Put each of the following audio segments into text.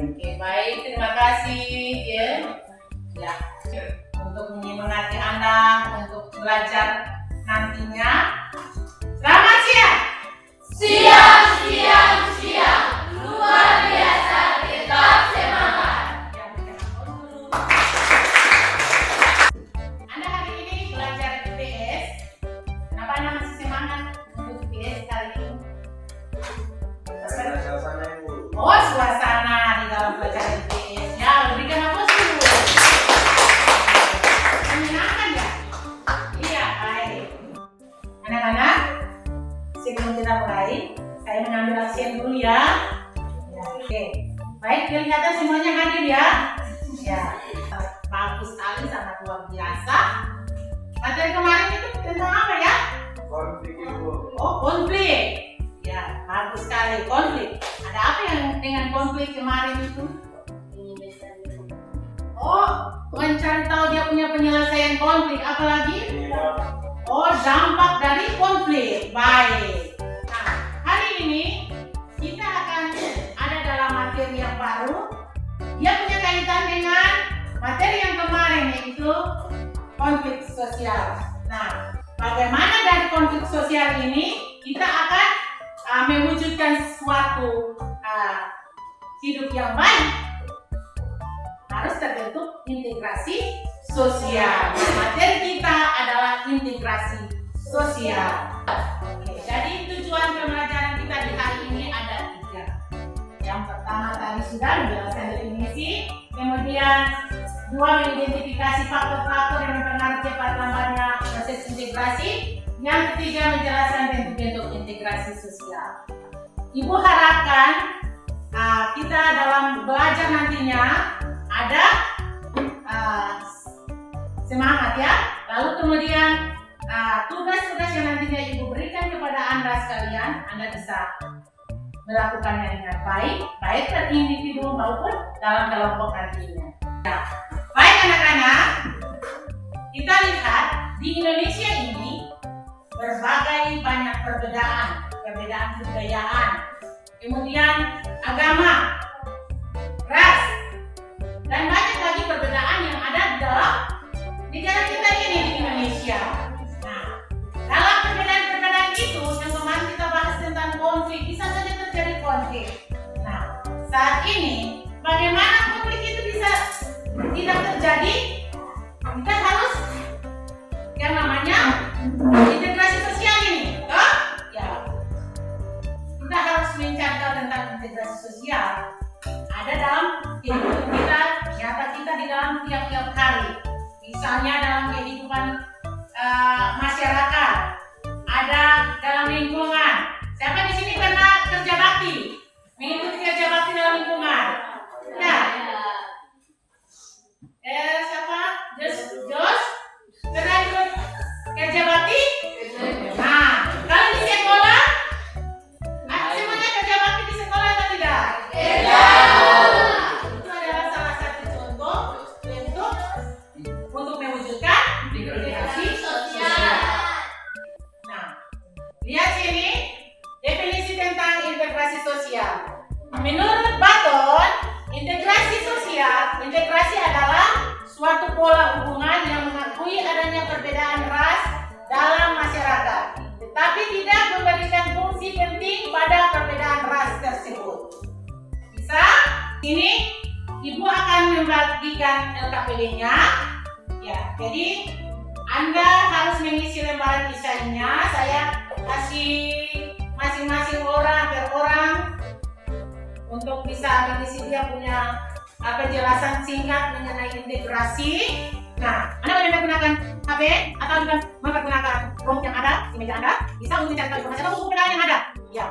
Oke, baik, terima kasih ya. Ya, untuk menyemangati Anda untuk belajar nantinya. Selamat siang. Siap, siap, siap. Luar biasa, tetap semangat. Anda hari ini belajar IPS. Kenapa Anda masih semangat untuk IPS kali ini? Suasana Ibu. Oh, suasana di dalam belajar IPS. Ya, berikan aplaus dulu. Menyenangkan ya? Iya, baik. Anak-anak, sebelum kita mulai, saya mengambil absen dulu ya. Oke, baik, kelihatan semuanya hadir ya. Ya, bagus sekali, sangat luar biasa. Materi kemarin itu tentang apa ya? Konflik Ibu. Oh, konflik. Ya, bagus sekali, konflik. Ada apa yang dengan konflik kemarin itu? Oh, mencari tahu dia punya penyelesaian konflik. Apalagi? Oh, dampak dari konflik. Baik. Nah, hari ini kita akan ada dalam materi yang baru. Dia punya kaitan dengan materi yang kemarin, yaitu konflik sosial. Nah, bagaimana dari konflik sosial ini kita akan mewujudkan suatu hidup yang baik? Harus terbentuk integrasi sosial. Materi kita adalah integrasi sosial. Oke, jadi tujuan pembelajaran kita di hari ini ada 3. Yang pertama tadi sudah menjelaskan definisi, kemudian 2 mengidentifikasi faktor-faktor yang mempengaruhi cepat lambatnya proses integrasi, yang ketiga menjelaskan bentuk-bentuk integrasi sosial. Ibu harapkan kita dalam belajar nantinya ada semangat ya. Lalu kemudian tugas-tugas yang nantinya Ibu berikan kepada Anda sekalian, Anda bisa melakukannya dengan baik per individu maupun dalam kelompok nantinya. Nah, baik anak-anak, kita lihat di Indonesia ini berbagai banyak perbedaan kebudayaan, kemudian agama, ras, dan banyak lagi perbedaan yang ada di dalam negara kita ini di Indonesia. Nah, dalam perbedaan-perbedaan itu yang kemarin kita bahas tentang konflik, bisa saja terjadi konflik. Nah, saat ini bagaimana konflik itu bisa tidak terjadi? Kita harus yang namanya integrasi sosial ini, toh? Ya. Kita harus mencari tahu tentang integrasi sosial. Ada dalam kehidupan kita, nyata kita di dalam tiap-tiap hari. Misalnya dalam kehidupan masyarakat, ada dalam lingkungan. Siapa di sini pernah kerja bakti? Mengikuti kerja bakti dalam lingkungan? Ya. Siapa? Jos? Pernah ikut kerja bakti? Nah, kalau di sekolah, semuanya kerja bakti di sekolah atau tidak? Itu adalah salah satu contoh untuk mewujudkan integrasi sosial. Nah, lihat sini definisi tentang integrasi sosial. Menurut Baton, integrasi adalah suatu pola hubungan yang mengakui adanya perbedaan ras dalam masyarakat, tetapi tidak memberikan fungsi penting pada perbedaan ras tersebut. Bisa? Ini Ibu akan membagikan LKPD-nya. Ya, jadi Anda harus mengisi lembaran desainnya. Saya kasih masing-masing orang per orang untuk bisa mengisi dia punya penjelasan singkat mengenai integrasi. Nah, Anda boleh menggunakan HP atau juga menggunakan prompt yang ada di meja Anda. Bisa untuk mencari informasi atau buku pena yang ada. Ya.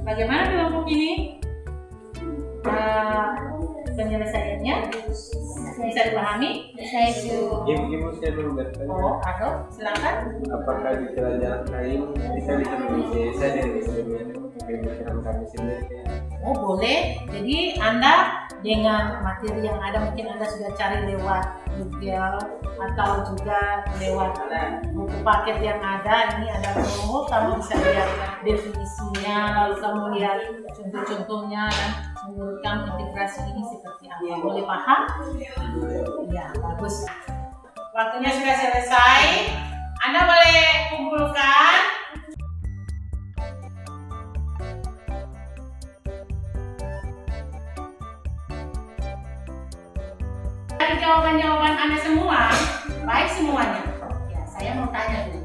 Bagaimana kelompok ini? Penyelesaiannya bisa dipahami? Bisa Ibu. Ibu saya dulu bertanya. Oh, atau silakan. Apakah di pelajaran lain bisa diindonesia dengan instrumen pemikiran kami sendiri. Oh boleh, jadi Anda dengan materi yang ada mungkin Anda sudah cari lewat Google atau juga lewat buku paket yang ada. Ini ada promo, kamu bisa lihat definisinya, lalu kamu lihat contoh-contohnya dan menurut kamu integrasi ini seperti apa. Boleh paham? Ya, bagus. Waktunya sudah selesai. Anda boleh kumpulkan. Dari jawaban-jawaban Anda semua, baik semuanya. Ya, saya mau tanya dulu.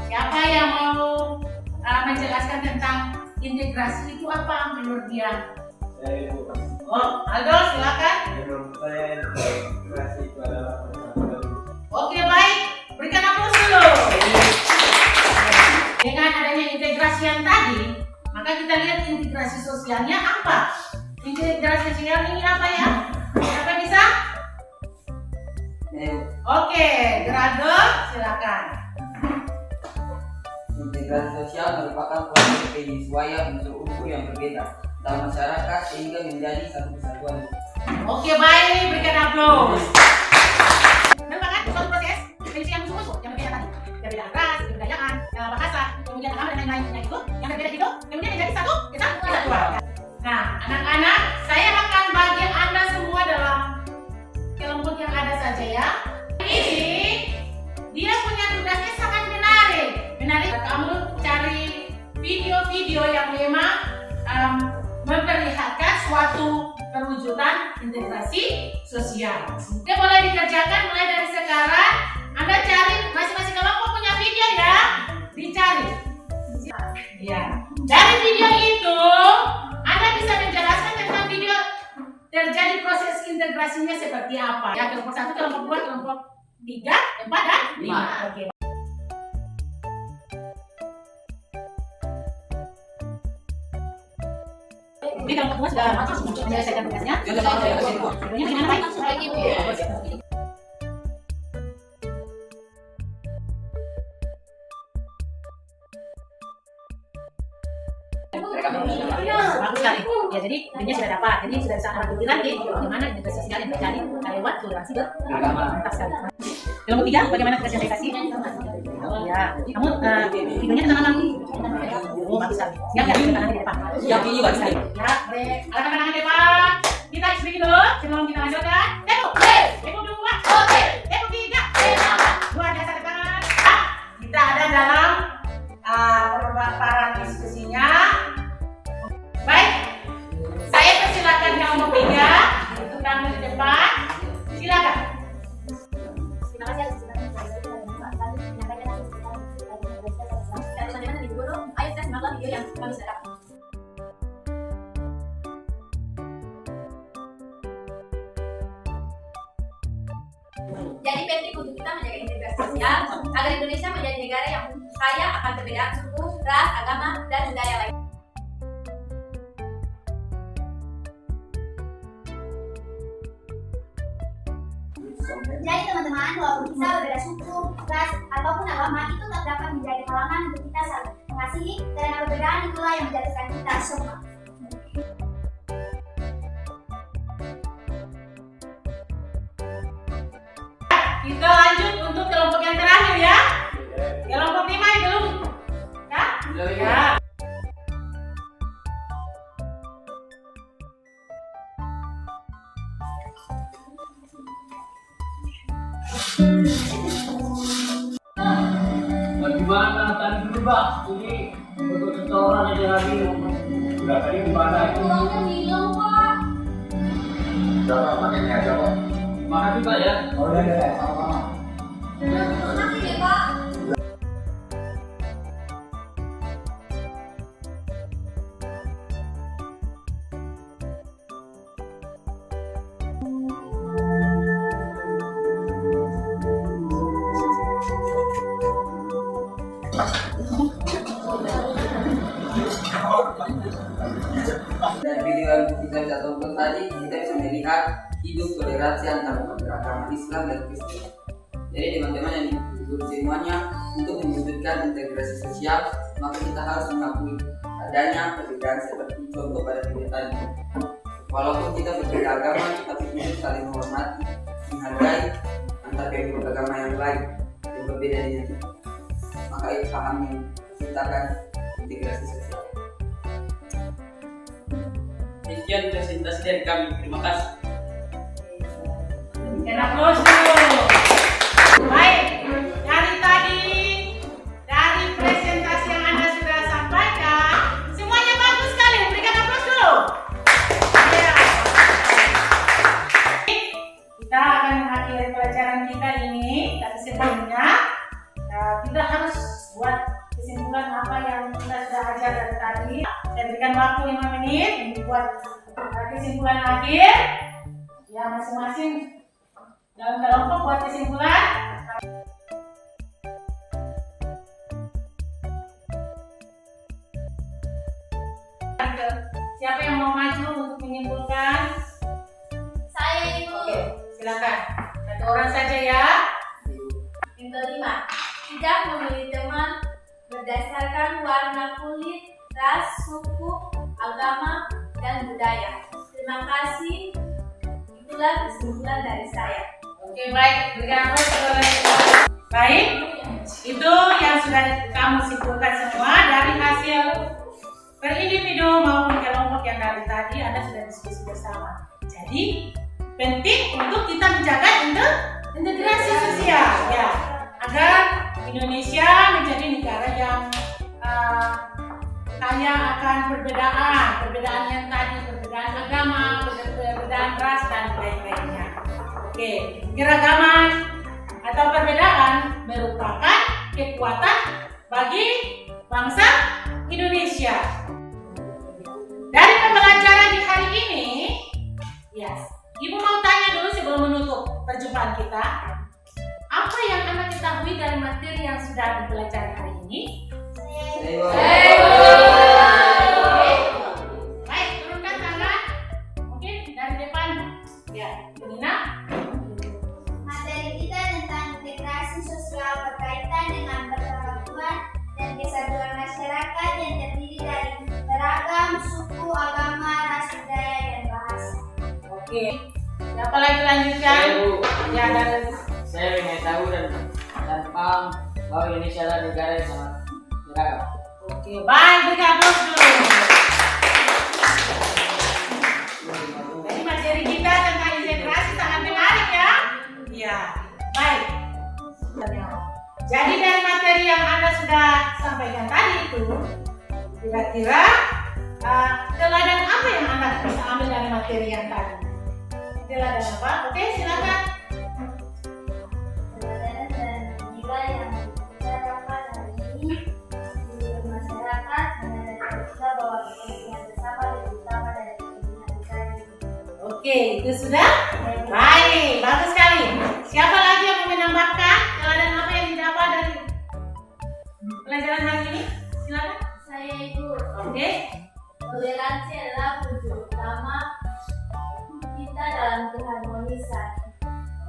Siapa yang mau menjelaskan tentang integrasi itu apa menurut dia? Saya Ibu. Oh, Aldo silakan. Menurut saya integrasi itu adalah persatuan. Oke, baik. Berikan aplaus dulu. Dengan adanya integrasi yang tadi, maka kita lihat integrasi sosialnya apa? Integrasi sosial ini apa ya? Siapa bisa? Oke, Gerardo, silakan. Integrasi sosial merupakan proses penyesuaian unsur-unsur yang berbeda dalam masyarakat sehingga menjadi satu kesatuan. Oke, baik, berikan aplaus. Merupakan suatu proses definisi yang unsur-unsur yang berbeda tadi. Perbedaan ras, kebudayaan, bahasa, kemudian agama dan lain-lain. Yang itu, yang berbeda itu, kemudian menjadi satu kesatuan. Nah, anak-anak, saya akan bagi Anda semua dalam kelompok yang ada saja ya. Ini dia punya tugasnya sangat menarik. Kamu cari video-video yang memang memperlihatkan suatu perwujudan integrasi sosial. Oke, boleh dikerjakan mulai dari sekarang. Anda cari masing-masing kelompok punya video ya, dicari. Ya, dari video itu Anda bisa menjelaskan tentang video terjadi proses integrasinya seperti apa. Ya, kelompok 1, kelompok 2, kelompok 3, 4, dan 5. Oke. Jadi kelompok 2 sudah menyelesaikan tugasnya. Videonya gimana, Pak? Bagus sekali. Ya, jadi videonya sudah dapat. Jadi sudah bisa Anda bukti nanti bagaimana integrasi sosial yang terjadi lewat toleransi beragama. Mantap sekali. Kelompok 3, bagaimana tugas yang saya kasih? Ya, kamu videonya tentang apa? Oh, bagus sekali. Siap ya, tangan di depan. Siap, ini bagus sekali. Ya, baik. Arahkan tangan di depan. Kita speak dulu sebelum kita lanjutkan. Tempo. Tempo 2. Oke. Tempo 3. Luar biasa ke tangan. Kita ada dalam para diskusinya. Baik. Saya persilakan kelompok 3 untuk kamu di depan. Silakan. Terima kasih atas menyampaikan hasil dan bagaimana di guru. Ayo kita simaklah video yang kami sudah dapat. Jadi penting untuk kita menjaga integrasi sosial agar Indonesia menjadi negara yang kaya akan perbedaan suku, ras, agama, dan budaya lain. Jadi teman-teman, walaupun kita berbeda suku, ras, ataupun agama, itu tak dapat menjadi halangan untuk kita saling mengasihi, karena perbedaan itulah yang menjadikan kita semua. Kita lanjut untuk kelompok yang terakhir ya. Kelompok 5 itu ya? Ya. Bagaimana tadi berubah? Ini untuk seseorang yang lagi udah tadi gimana itu? Tulangnya hilang, Pak. Jangan pakainya aja kok. Makasih Pak ya. Oh iya, sama-sama. Makasih ya, Pak. Dari video yang kita bisa tonton tadi, kita bisa melihat hidup toleransi antara beragama Islam dan Kristen. Jadi teman-teman yang ikut semuanya, untuk mewujudkan integrasi sosial, maka kita harus mengakui adanya perbedaan seperti contoh pada video tadi. Walaupun kita berbeda agama, tapi kita saling menghormati, menghargai antar pemeluk agama yang lain yang berbeda dengan kita. Maka itu paham yang menciptakan integrasi sosial. Sekian presentasi dari kami. Terima kasih. Dan aplaus dulu. Baik, dari tadi, dari presentasi yang Anda sudah sampaikan, semuanya bagus sekali. Berikan aplaus dulu. Ya. Kita akan mengakhiri pelajaran kita ini, tapi sebelumnya kita harus buat kesimpulan apa yang kita sudah ajar dari tadi. Saya berikan waktu 5 menit untuk buat kesimpulan akhir. Ya, masing-masing dalam kelompok buat kesimpulan. Siapa yang mau maju untuk menyimpulkan? Saya itu. Oke, silakan. Satu orang saja ya. Yang kelima, tidak memilih teman berdasarkan warna kulit, ras, suku, agama, dan budaya. Terima kasih. Itulah kesimpulan dari saya. Oke, baik. Berikan aplaus kepada baik. Itu yang sudah kamu simpulkan semua dari hasil per individu maupun kelompok yang dari tadi Anda sudah diskusi bersama. Jadi penting untuk kita menjaga integrasi sosial ya, agar Indonesia menjadi negara yang kaya akan perbedaan yang tadi, perbedaan agama, perbedaan ras dan lain-lainnya. Oke, keragaman atau perbedaan merupakan kekuatan bagi bangsa Indonesia. Dari pembelajaran di hari ini, ya, Ibu mau tanya dulu sebelum menutup perjumpaan kita, apa yang Anda ketahui dari materi yang sudah dipelajari hari ini? Baik, turunkan tangan. Mungkin dari depan. Ya, Nina. Materi kita tentang integrasi sosial berkaitan dengan persatuan dan kesatuan masyarakat yang terdiri dari beragam suku, agama, ras, budaya, dan bahasa. Oke. Siapa lagi lanjutkan? Ya, dari Saya ingin tahu dan paham bahwa Indonesia adalah negara yang sangat beragam. Oke, baik, berikan aplaus dulu. Jadi materi kita tentang integrasi sangat menarik ya. Ya, baik. Jadi dari materi yang Anda sudah sampaikan tadi itu, kira-kira teladan apa yang Anda bisa ambil dari materi yang tadi? Teladan apa? Oke, silakan. Teladan dan nilai yang kita dapat hari ini di masyarakat menandakan juga bahwa kepentingan bersama lebih utama dari kepentingan pribadi. Oke, itu sudah baik, bagus sekali. Siapa lagi yang mau menambahkan teladan apa yang didapat dari pelajaran hari ini? Silakan. Saya itu Oke. toleransi adalah kunci utama kita dalam keharmonisan.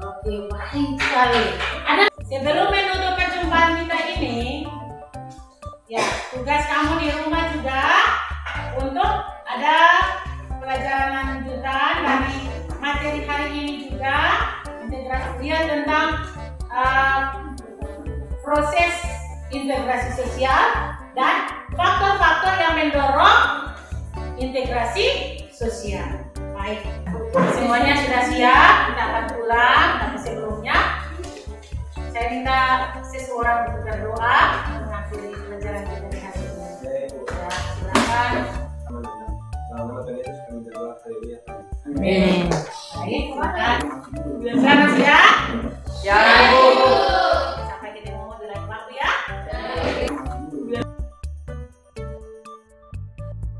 Oke, baik sekali. Ada sebelum menutup perjumpaan kita ini, ya tugas kamu di rumah juga untuk ada pelajaran lanjutan dari materi hari ini juga, integrasi dia tentang proses integrasi sosial dan faktor-faktor yang mendorong integrasi sosial. Baik, semuanya sudah siap, kita akan pulang. Tapi sebelumnya, saya minta seseorang untuk berdoa mengakhiri pelajaran kita di hari ini. Ya, silakan. Nama Tuhan Yesus kami berdoa, haleluya. Amin. Baik, silakan.